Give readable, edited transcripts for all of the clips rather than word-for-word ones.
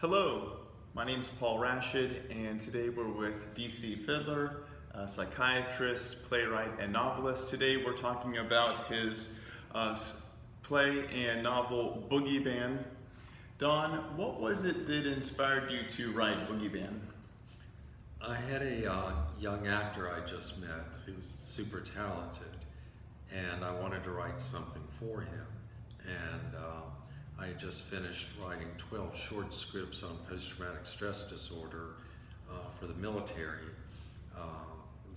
Hello, my name is Paul Rashid, and today we're with DC Fidler, a psychiatrist, playwright, and novelist. Today we're talking about his play and novel Boogieban. Don, what was it that inspired you to write Boogieban? I had a young actor I just met who was super talented, and I wanted to write something for him. And I had just finished writing 12 short scripts on post-traumatic stress disorder for the military,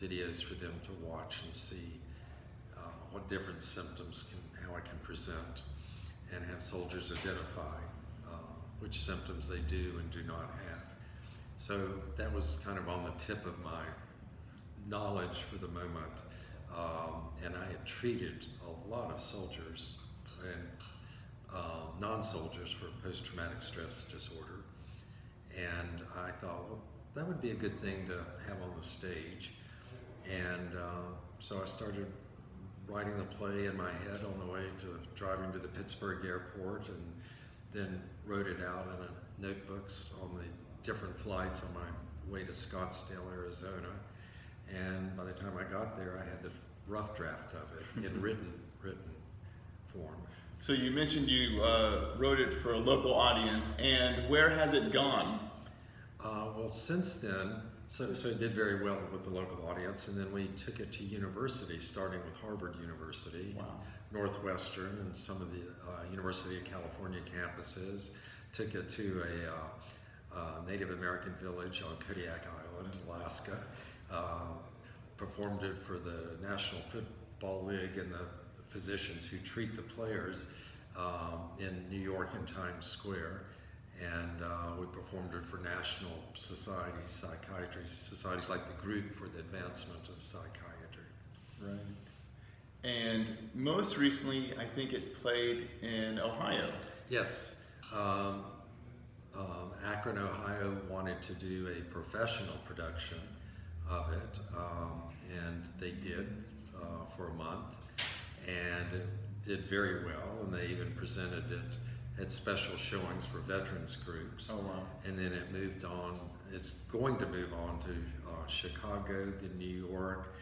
videos for them to watch and see what different symptoms how I can present, and have soldiers identify which symptoms they do and do not have. So that was kind of on the tip of my knowledge for the moment, and I had treated a lot of soldiers and non-soldiers for post-traumatic stress disorder, and I thought, well, that would be a good thing to have on the stage. And so I started writing the play in my head on the way to driving to the Pittsburgh airport, and then wrote it out in notebooks on the different flights on my way to Scottsdale, Arizona. And by the time I got there, I had the rough draft of it in written form. So you mentioned you wrote it for a local audience, and where has it gone? Well, since then, so it did very well with the local audience, and then we took it to university, starting with Harvard University, Wow. Northwestern, and some of the University of California campuses. Took it to a Native American village on Kodiak Island, Alaska. Performed it for the National Football League and the physicians who treat the players in New York and Times Square. And we performed it for national societies, psychiatry societies, like the Group for the Advancement of Psychiatry. Right. And most recently, I think it played in Ohio. Yes. Akron, Ohio wanted to do a professional production of it, and they did for a month, and it did very well, and they even presented it, had special showings for veterans groups. Oh, wow. And then it moved on, it's going to move on to Chicago, then New York,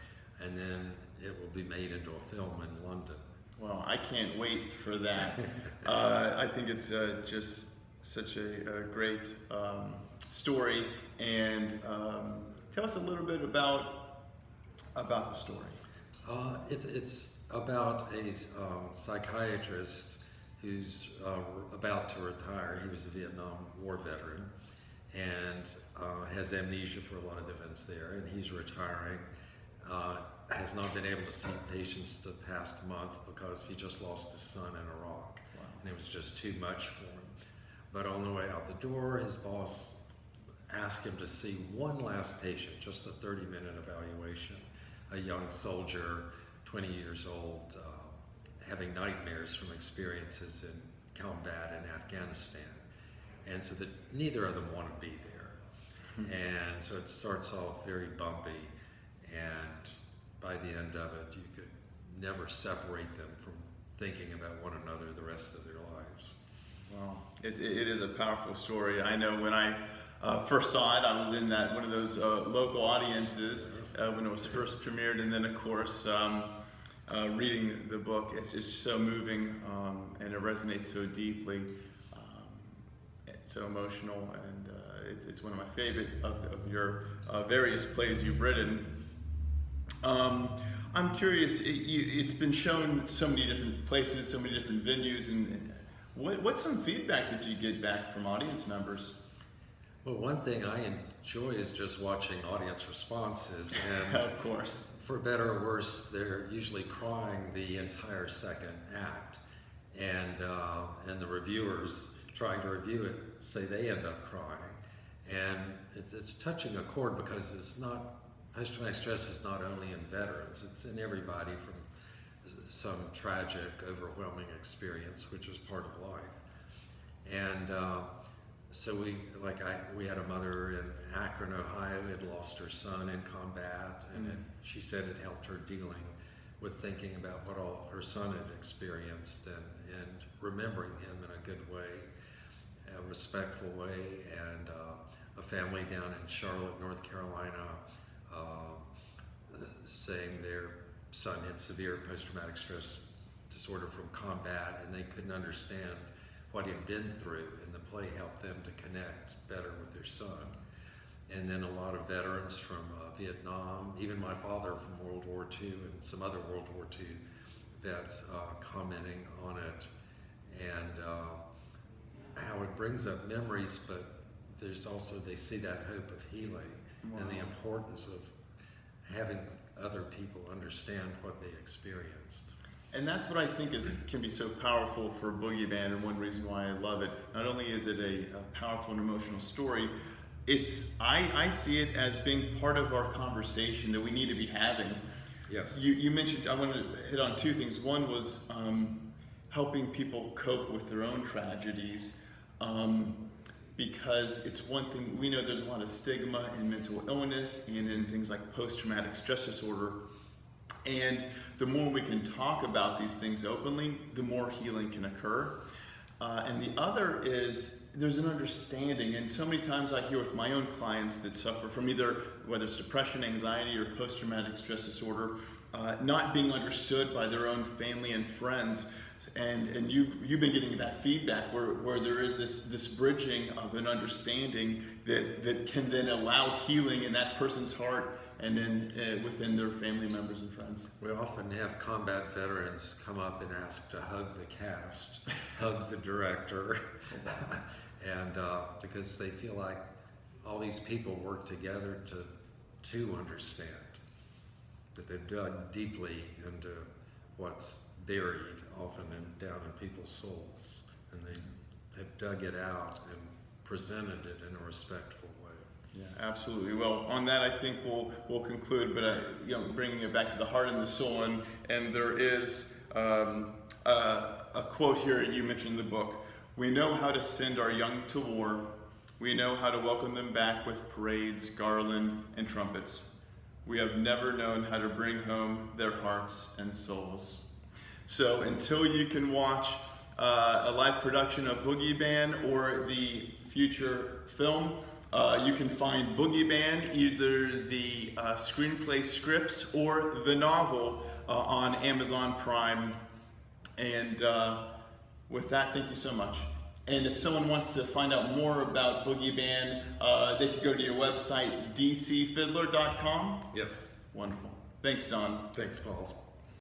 and then it will be made into a film in London. Well, I can't wait for that. I think it's just such a great story. And tell us a little bit about the story. It's about a psychiatrist who's about to retire. He was a Vietnam War veteran and has amnesia for a lot of events there, and he's retiring. Has not been able to see patients the past month because he just lost his son in Iraq. Wow. And it was just too much for him. But on the way out the door, his boss asked him to see one last patient, just a 30-minute evaluation, a young soldier, 20 years old, having nightmares from experiences in combat in Afghanistan. And so that neither of them want to be there. And so it starts off very bumpy, and by the end of it, you could never separate them from thinking about one another the rest of their lives. Wow, it is a powerful story. I know when I first saw it, I was in one of those local audiences when it was first premiered, and then of course reading the book. It's just so moving, and it resonates so deeply. It's so emotional, and it's one of my favorite of your various plays you've written. I'm curious, it's been shown so many different places, so many different venues, and what's some feedback that you get back from audience members? Well, one thing I enjoy is just watching audience responses, and Of course. for better or worse, they're usually crying the entire second act, and the reviewers trying to review it say they end up crying, and it's touching a chord, because it's not, post-traumatic stress is not only in veterans, it's in everybody from some tragic, overwhelming experience, which is part of life. And so we had a mother in Akron, Ohio, who had lost her son in combat, and she said it helped her dealing with thinking about what all her son had experienced, and remembering him in a good way. a respectful way, and a family down in Charlotte, North Carolina, saying their son had severe post-traumatic stress disorder from combat, and they couldn't understand what he'd been through, and the play helped them to connect better with their son. And then a lot of veterans from Vietnam, even my father from World War II and some other World War II vets commenting on it, and how it brings up memories, but there's also, they see that hope of healing. Wow. And the importance of having other people understand what they experienced. And that's what I think can be so powerful for Boogieban, and one reason why I love it. Not only is it a powerful and emotional story, I see it as being part of our conversation that we need to be having. Yes. You mentioned, I want to hit on two things. One was helping people cope with their own tragedies, because it's one thing, we know there's a lot of stigma in mental illness and in things like post-traumatic stress disorder. And the more we can talk about these things openly, the more healing can occur. And the other is there's an understanding, and so many times I hear with my own clients that suffer from either, whether it's depression, anxiety, or post-traumatic stress disorder, not being understood by their own family and friends. And you've been getting that feedback where there is this bridging of an understanding that can then allow healing in that person's heart and then within their family members and friends. We often have combat veterans come up and ask to hug the cast, hug the director, and because they feel like all these people work together to understand, that they've dug deeply into what's buried often down in people's souls, and they have dug it out and presented it in a respectful way. Yeah, absolutely. Well, on that, I think we'll conclude. But bringing it back to the heart and the soul, and there is a quote here you mentioned in the book. We know how to send our young to war. We know how to welcome them back with parades, garland, and trumpets. We have never known how to bring home their hearts and souls. So until you can watch a live production of Boogieban or the future film, you can find Boogieban, either the screenplay scripts or the novel on Amazon Prime. And with that, thank you so much. And if someone wants to find out more about Boogieban, they could go to your website, dcfidler.com. Yes. Wonderful. Thanks, Don. Thanks, Paul.